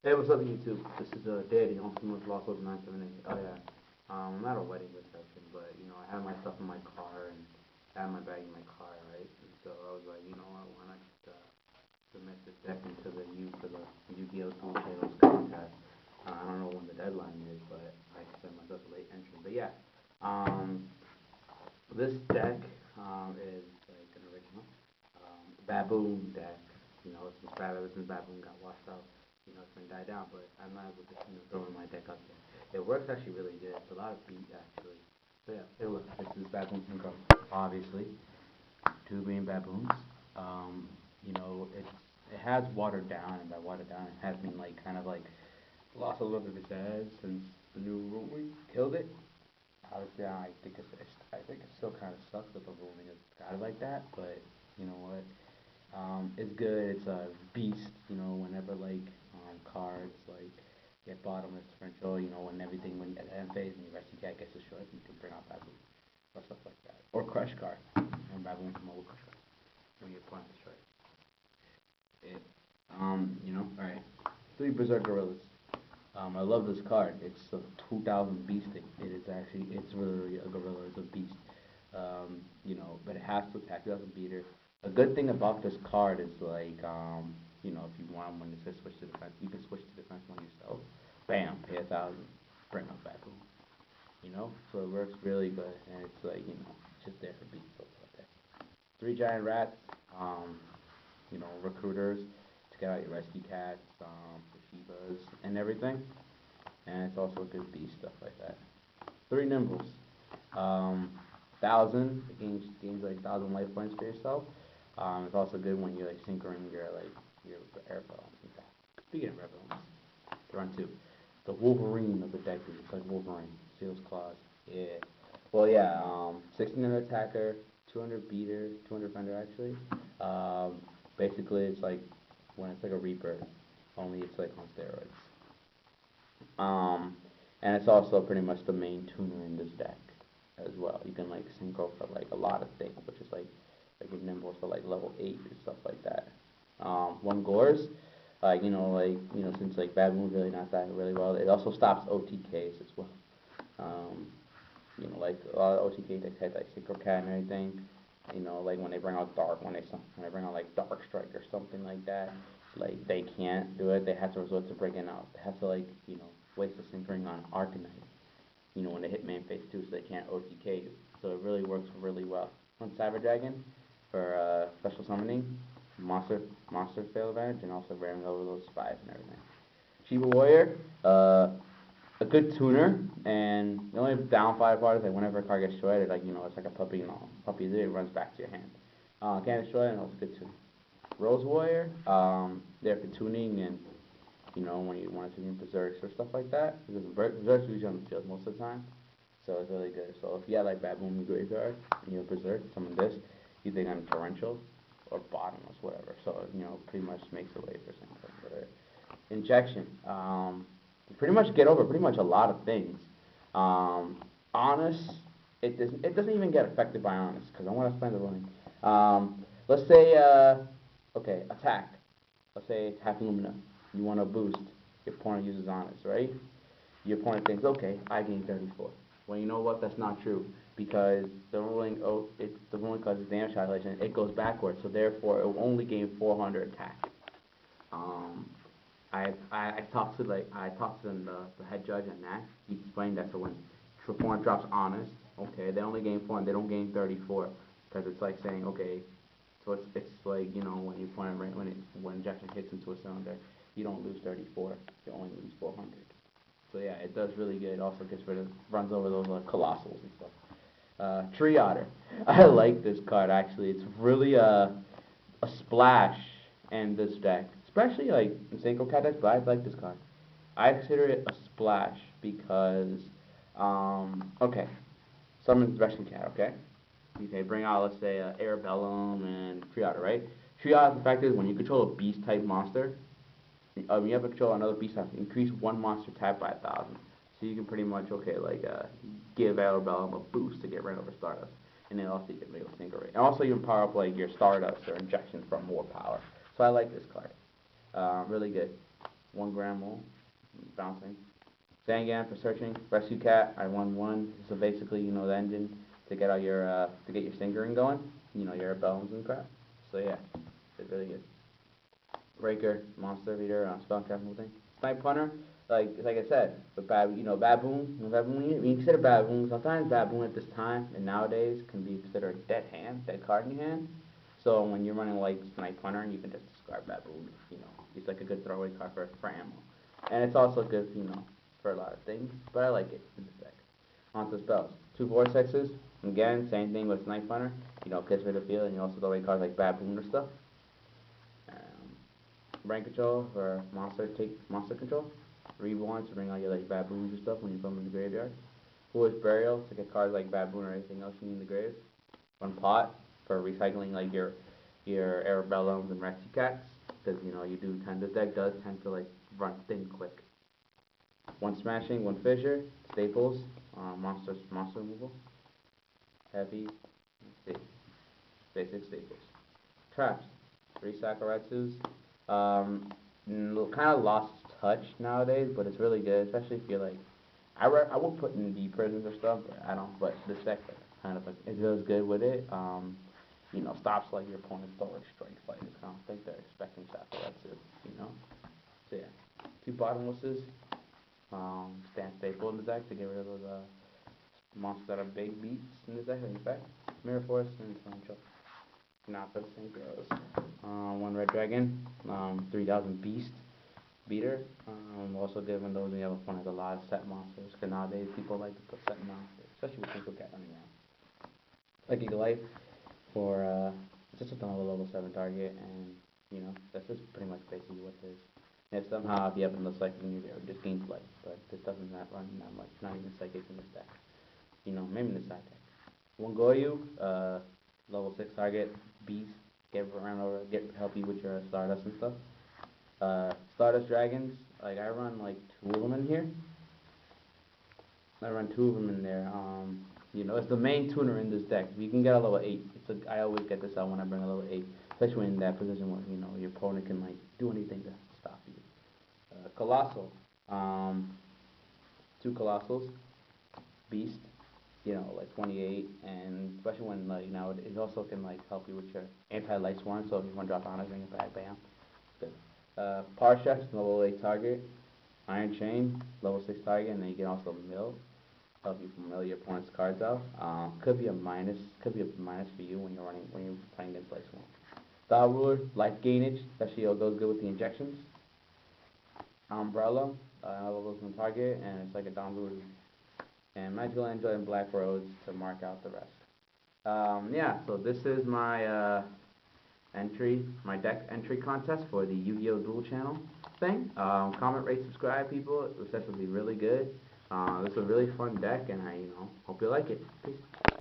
Hey, what's up, YouTube? This is Daddy, home from Lost Over 978. Oh yeah, I'm at a wedding reception, but you know I have my stuff in my car and I have my bag in my car, right? And so I was like, you know what? Why not just submit this deck into the U for the Yu-Gi-Oh! Dual Tales contest? I don't know when the deadline is, but I consider myself a late entrant. But yeah, um, this deck is like an original Baboon deck. You know, ever since Baboon got washed out, you know, it's been died down, but I'm not able to, you know, throw my deck up there. It works actually really good. It's a lot of beat, actually. So yeah, hey look, this is Baboon Syncro. Obviously, two green baboons. You know, it has watered down, and by watered down, it has been like kind of like lost a little bit of its edge since the new ruling killed it. Obviously, I think it still kind of sucks that the ruling is got it like that, but you know what? It's good. It's a beast. You know, whenever like cards like get bottomless differential. You know, when everything when at end phase and your rescue cat gets destroyed, you can bring out Baboon or stuff like that, or Crush card. And Baboon come over Crush card when your opponent destroyed it. You know, all right. Three Berserk Gorillas. I love this card. It's a 2000 beasting. It is actually, it's really a gorilla. It's a beast. You know, but it has to attack. It doesn't beat her. A good thing about this card is like, you know, if you want when it says switch to defense, you can switch to defense on yourself. Bam, pay 1,000, bring up Baboon. You know, so it works really good, and it's like, you know, just there for beats stuff like that. Three giant rats. You know, recruiters to get out your rescue cats, the Shivas, and everything. And it's also a good beast, stuff like that. Three nimbles. 1,000, it gains like 1,000 life points for yourself. It's also good when you're like synchroning your air balloons and that. Speaking of air balloons, they're on two. The Wolverine of the deck is like Wolverine. See those claws? Yeah. Well, yeah. 1600 attacker, 200 beater, 200 fender actually. Basically, it's like when it's like a Reaper, only it's like on steroids. Um, and it's also pretty much the main tuner in this deck as well. You can like synchro for like a lot of things, which is like your nimbles for like level 8 and stuff like that. One Gores, since like Baboon really not that really well, it also stops OTKs as well. Um, you know, like a lot of OTK decks had like Synchro Cat and everything. You know, like when they bring out Dark, when they bring out like Dark Strike or something like that, like they can't do it. They have to resort to breaking out. They have to like, you know, waste the synchroning on Arcanine. You know, when they hit main phase 2, so they can't OTK you. So it really works really well. On Cyber Dragon for special summoning, monster fail advantage, and also ramming over those spies and everything. Shiva Warrior, a good tuner, and the only downside part is that whenever a card gets destroyed, it's like, you know, it's like a puppy, you know, puppy it runs back to your hand. Can't destroy it, and also good tuner. Rose Warrior, there for tuning and, you know, when you want to tune Berserks or stuff like that, because Berserk's usually on the field most of the time, so it's really good. So if you have like Baboon in your graveyard and you have Berserk, summon this, you think on Torrential or Bottomless, whatever. So, you know, pretty much makes a way for something. Injection. Pretty much get over pretty much a lot of things. Honest, it doesn't even get affected by Honest, because I want to explain the ruling. Let's say, okay, attack. Let's say attacking Lumina. You want to boost. Your opponent uses Honest, right? Your opponent thinks, okay, I gain 34. Well, you know what? That's not true, because the ruling causes damage calculation. It goes backwards, so therefore it will only gain 400 attack. I talked to the head judge and that. He explained that, so when opponent drops Honest, okay, they only gain 4 and they don't gain 34, because it's like saying, okay, so it's like, you know, when you point when injection hits into a cylinder, you don't lose 34, you only lose 400. So yeah, it does really good. It also runs over those colossals and stuff. Tree Otter. I like this card actually. It's really a splash in this deck, especially like in Synchro Cat decks. But I like this card. I consider it a splash because, okay, summon Rescue Cat. Okay, okay, bring out, let's say, Arabellum and Tree Otter, right? Tree Otter's effect is when you control a beast type monster. You have to control another beast type. Increase one monster type by 1,000. So you can pretty much, okay, like give Arabellum a boost to get rid of a Stardust, and then also you can make a Synchro rate. And also you can power up like your Stardust or Injection for more power. So I like this card. Really good. 1 gram more, bouncing. Zangan for searching. Rescue Cat, I won 1. So basically, you know, the engine to get out your, to get your stinkering going. You know, your bones and crap. So yeah, it's really good. Breaker, monster leader, spellcasting thing. Snipe hunter, like I said, but baboon, when you consider baboon, sometimes baboon at this time and nowadays can be considered a dead hand, dead card in your hand. So when you're running like snipe hunter, you can just discard baboon. You know, it's like a good throwaway card for ammo, and it's also good, you know, for a lot of things. But I like it in this deck. On to spells. 2 vortexes. Again, same thing with snipe hunter. You know, gets rid of field, and you also throw away cards like baboon or stuff. Brain control for monster control. Reborn to bring out your like baboons and stuff when you put them in the graveyard. Foolish burial to get cards like baboon or anything else you need in the grave. 1 pot for recycling like your Arabellums and Rescue Cats, because you know you do tend, this deck does tend to like run thin quick. 1 smashing, 1 fissure, staples, monster removal, heavy, basic staples. Traps, 3 Sakaratsus. Kind of lost touch nowadays, but it's really good, especially if you're like, I won't put in the prisons or stuff, but I don't. But this deck kind of like, it does good with it. You know, stops like your opponent's storage strike fighters. I don't think they're expecting Sakaratsu, you know. So yeah, 2 bottomlesses. Stand staple in the deck to get rid of those monsters that are big beats in the deck. In fact, Mirror Force and Sancho. Not for the synchros. 1 red dragon, 3000 beast beater. Also good when those when you have one of the lot of set monsters. Because nowadays people like to put set monsters, especially with Synchro Cat running around. Like Eagle Life for it's just another level 7 target, and you know that's just pretty much basically what it is. And if somehow if you happen to psychic in your game, it just gains life, but this doesn't run that much. Not even psychic in this deck. You know, maybe in the side deck. 1 Goyu, level 6 target, beast, help you with your Stardust and stuff. Stardust Dragons, like I run like 2 of them in here. I run 2 of them in there. You know, it's the main tuner in this deck. If you can get a level 8, I always get this out when I bring a level 8, especially in that position where, you know, your opponent can like do anything to stop you. Colossal, 2 Colossals, beast. You know, like 28, and especially when like now it also can like help you with your anti-light swarm. So if you want to drop honor, bring it back, bam, good. Parshex, level 8 target. Iron Chain, level 6 target, and then you can also mill, help you mill your opponent's cards out. Could be a minus for you when you're playing against light swarm. Star Ruler, life gainage, especially it goes good with the injections. Umbrella, level 1 target, and it's like a Dawn Ruler. And Magical Angel and Black Rose to mark out the rest. Yeah, so this is my my deck entry contest for the Yu-Gi-Oh! Duel channel thing. Comment, rate, subscribe, people. This will be really good. This is a really fun deck, and I, hope you like it. Peace.